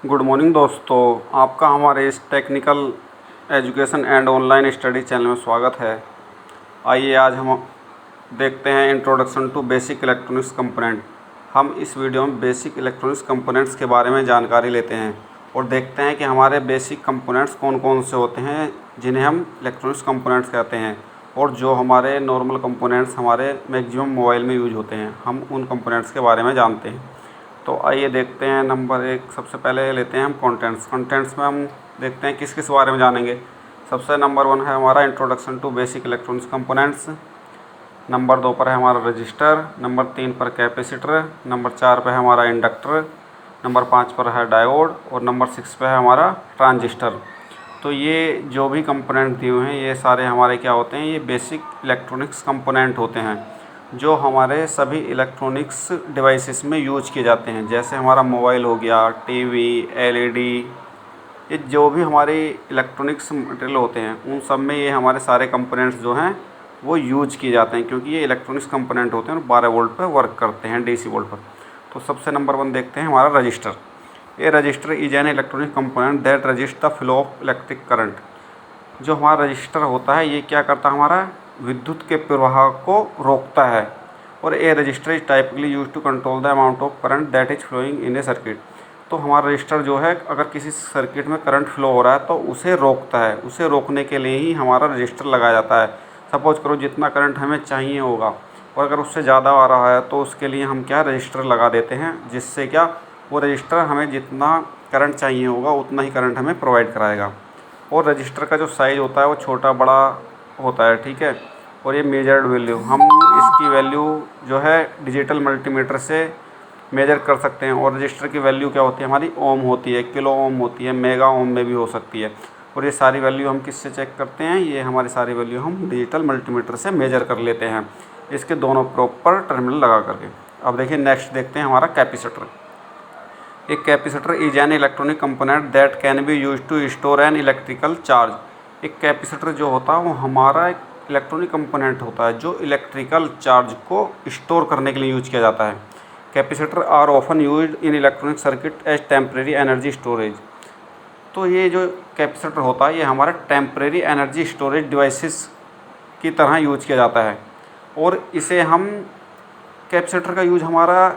Good morning दोस्तों, आपका हमारे इस technical education and online study channel में स्वागत है। आइए आज हम देखते हैं introduction to basic electronics component. हम इस वीडियो में बेसिक इलेक्ट्रॉनिक्स कंपोनेंट्स के बारे में जानकारी लेते हैं और देखते हैं कि हमारे बेसिक कंपोनेंट्स कौन कौन से होते हैं जिन्हें हम इलेक्ट्रॉनिक्स कंपोनेंट्स कहते हैं, और जो हमारे नॉर्मल कंपोनेंट्स हमारे मैक्सिमम मोबाइल में यूज होते हैं, हम उन कंपोनेंट्स के बारे में जानते हैं। तो आइए देखते हैं। नंबर 1 सबसे पहले लेते हैं हम कंटेंट्स में हम देखते हैं किस किस बारे में जानेंगे। सबसे नंबर 1 है हमारा introduction to basic electronics components. Number 2 पर है हमारा रजिस्टर। नंबर 3 पर कैपेसिटर। नंबर 4 पर है हमारा इंडक्टर। नंबर 5 पर है डायोड और नंबर 6 पर है हमारा ट्रांजिस्टर। तो ये जो भी कंपोनेंट दिए हुए हैं ये सारे हमारे क्या होते हैं, ये बेसिक इलेक्ट्रॉनिक्स कंपोनेंट होते हैं जो हमारे सभी इलेक्ट्रॉनिक्स डिवाइसेस में यूज किए जाते हैं। जैसे हमारा मोबाइल हो गया, टीवी, एलईडी, ये जो भी हमारे इलेक्ट्रॉनिक्स मटेरियल होते हैं उन सब में ये हमारे सारे कंपोनेंट्स जो हैं वो यूज किए जाते हैं, क्योंकि ये इलेक्ट्रॉनिक्स कंपोनेंट होते हैं और 12 वोल्ट पर वर्क करते हैं, डीसी वोल्ट पर। तो सबसे नंबर 1 देखते हैं हमारा रजिस्टर। ये register is an electronic component that register the flow of electric current. जो हमारा रजिस्टर होता है ये क्या करता है, हमारा विद्युत के प्रवाह को रोकता है। और a resistor is typically used to control the amount of current that is flowing in a circuit. तो हमारा रजिस्टर जो है अगर किसी सर्किट में करंट फ्लो हो रहा है तो उसे रोकता है, उसे रोकने के लिए ही हमारा रजिस्टर लगाया जाता है। सपोज करो जितना करंट हमें चाहिए होगा और अगर उससे ज़्यादा आ रहा है तो उसके लिए हम क्या रजिस्टर लगा देते हैं, जिससे क्या वो रजिस्टर हमें जितना करंट चाहिए होगा उतना ही करंट हमें प्रोवाइड कराएगा। और रजिस्टर का जो साइज़ होता है वो छोटा बड़ा होता है, ठीक है। और ये मेजर्ड वैल्यू, हम इसकी वैल्यू जो है डिजिटल मल्टीमीटर से मेजर कर सकते हैं। और रजिस्टर की वैल्यू क्या होती है हमारी, ओम होती है, किलो ओम होती है, मेगा ओम में भी हो सकती है। और ये सारी वैल्यू हम किससे चेक करते हैं, ये हमारी सारी वैल्यू हम डिजिटल मल्टीमीटर से मेजर कर लेते हैं, इसके दोनों प्रॉपर टर्मिनल लगा करके। अब देखिए नेक्स्ट देखते हैं हमारा कैपेसिटर। एक capacitor is an electronic component that can be use to store an electrical charge. एक कैपेसिटर जो होता है वो हमारा एक इलेक्ट्रॉनिक कंपोनेंट होता है जो इलेक्ट्रिकल चार्ज को स्टोर करने के लिए यूज किया जाता है। Capacitor are often used in electronic circuit as temporary energy storage. तो ये जो कैपेसिटर होता है ये हमारा टेम्परेरी एनर्जी स्टोरेज डिवाइसेस की तरह यूज किया जाता है। और इसे हम कैपेसिटर का यूज हमारा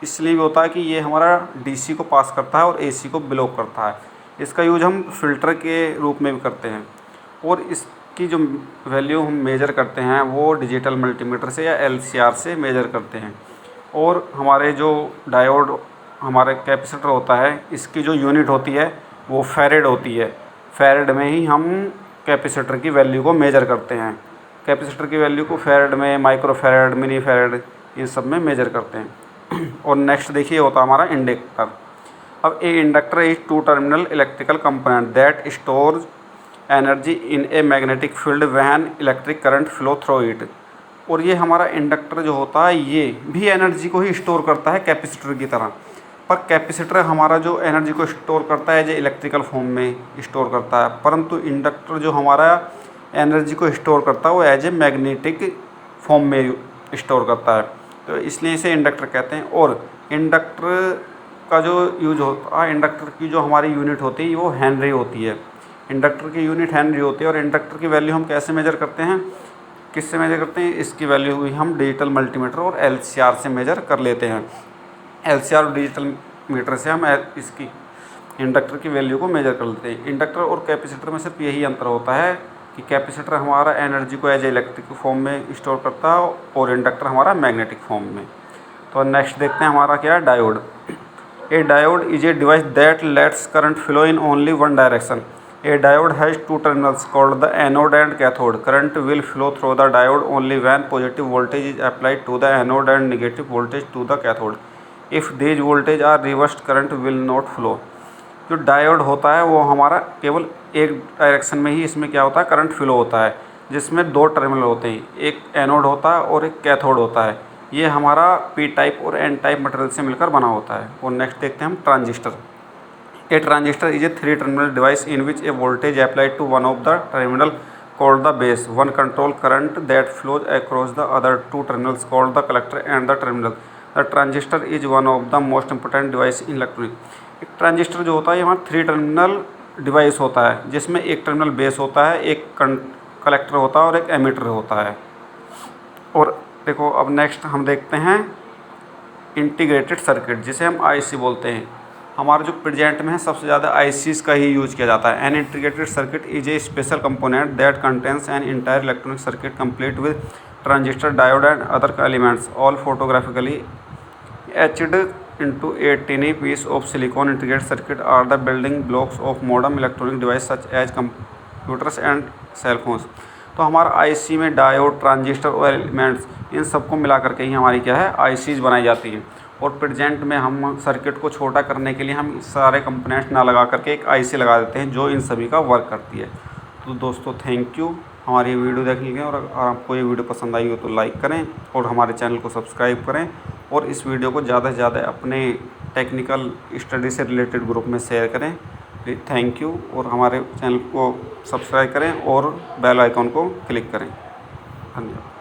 इसलिए भी होता है कि ये हमारा डीसी को पास करता है और एसी को ब्लॉक करता है। इसका यूज हम फिल्टर के रूप में भी करते हैं। और इसकी जो वैल्यू हम मेजर करते हैं वो डिजिटल मल्टीमीटर से या एलसीआर से मेजर करते हैं। और हमारे जो डायोड हमारे कैपेसिटर होता है इसकी जो यूनिट होती है वो फैरेड होती है। फैरेड में ही हम कैपेसिटर की वैल्यू को मेजर करते हैं। कैपेसिटर की वैल्यू को फैरेड में, माइक्रो फैरेड, मिनी फैरेड, इन सब में मेजर करते हैं। और नेक्स्ट देखिए होता है हमारा इंडक्टर। अब a inductor is two terminal electrical component that stores energy in a magnetic field when electric current flow through it. और ये हमारा इंडक्टर जो होता है ये भी एनर्जी को ही स्टोर करता है कैपेसिटर की तरह। पर कैपेसिटर हमारा जो एनर्जी को स्टोर करता है जो इलेक्ट्रिकल फॉर्म में स्टोर करता है, परंतु इंडक्टर जो हमारा एनर्जी को स्टोर करता है वो एज ए मैग्नेटिक फॉर्म में स्टोर करता है। तो इसलिए इसे इंडक्टर कहते हैं। और इंडक्टर का जो यूज होता है, इंडक्टर की जो हमारी यूनिट होती है वो हेनरी होती है। इंडक्टर की यूनिट हेनरी होती है। और इंडक्टर की वैल्यू हम कैसे मेजर करते हैं, किससे मेजर करते हैं, इसकी वैल्यू भी हम डिजिटल मल्टीमीटर और एलसीआर से मेजर कर लेते हैं। एलसीआर और डिजिटल मीटर से हम इसकी इंडक्टर की वैल्यू को मेजर कर लेते हैं। इंडक्टर और कैपेसिटर में सिर्फ यही अंतर होता है कि कैपेसिटर हमारा एनर्जी को एज इलेक्ट्रिक फॉर्म में स्टोर करता है और इंडक्टर हमारा मैग्नेटिक फॉर्म में। तो नेक्स्ट देखते हैं हमारा क्या है, diode. A diode is a device that let's current flow in only one direction. A diode has two terminals called the anode and cathode. Current will flow through the diode only when positive voltage is applied to the anode and negative voltage to the cathode. If these voltage are reversed, current will not flow. जो diode होता है वो हमारा केवल एक direction में ही इसमें क्या होता है, करंट फ्लो होता है, जिसमें दो टर्मिनल होते हैं, एक एनोड होता है और एक कैथोड होता है। ये हमारा पी टाइप और एन टाइप मटेरियल से मिलकर बना होता है। और नेक्स्ट देखते हैं हम transistor. A transistor is a three-terminal device in which a voltage applied to one of the terminal called the base. One control current that flows across the other two terminals called the collector and the terminal. The transistor is one of the most important device in electronics. एक transistor जो होता है ये हमारा 3 terminal device होता है, जिसमें एक टर्मिनल बेस होता है, एक कलेक्टर होता है और एक एमिटर होता है। और देखो अब नेक्स्ट हम देखते हैं इंटीग्रेटेड सर्किट, जिसे हम आईसी बोलते हैं। हमारे जो प्रेजेंट में है सबसे ज़्यादा आईसीज का ही यूज किया जाता है। An integrated circuit is a special component that contains an entire electronic circuit complete with transistor, diode and other elements all photographically etched into a tiny piece of silicon. Integrated circuit are the building blocks of modern electronic devices such as computers and cell phones. तो हमारा IC में diode, transistor और elements in सबको मिला करके ही हमारी क्या है आईसीज बनाई जाती हैं। और प्रेजेंट में हम सर्किट को छोटा करने के लिए हम सारे कंपोनेंट्स ना लगा करके एक आईसी लगा देते हैं जो इन सभी का वर्क करती है। तो दोस्तों थैंक यू हमारी वीडियो देखने के लिए, और अगर आपको ये वीडियो पसंद आई हो तो लाइक करें और हमारे चैनल को सब्सक्राइब करें, और इस वीडियो को ज़्यादा से ज़्यादा अपने टेक्निकल स्टडी से रिलेटेड ग्रुप में शेयर करें। थैंक यू, और हमारे चैनल को सब्सक्राइब करें और बेल आइकॉन को क्लिक करें। धन्यवाद।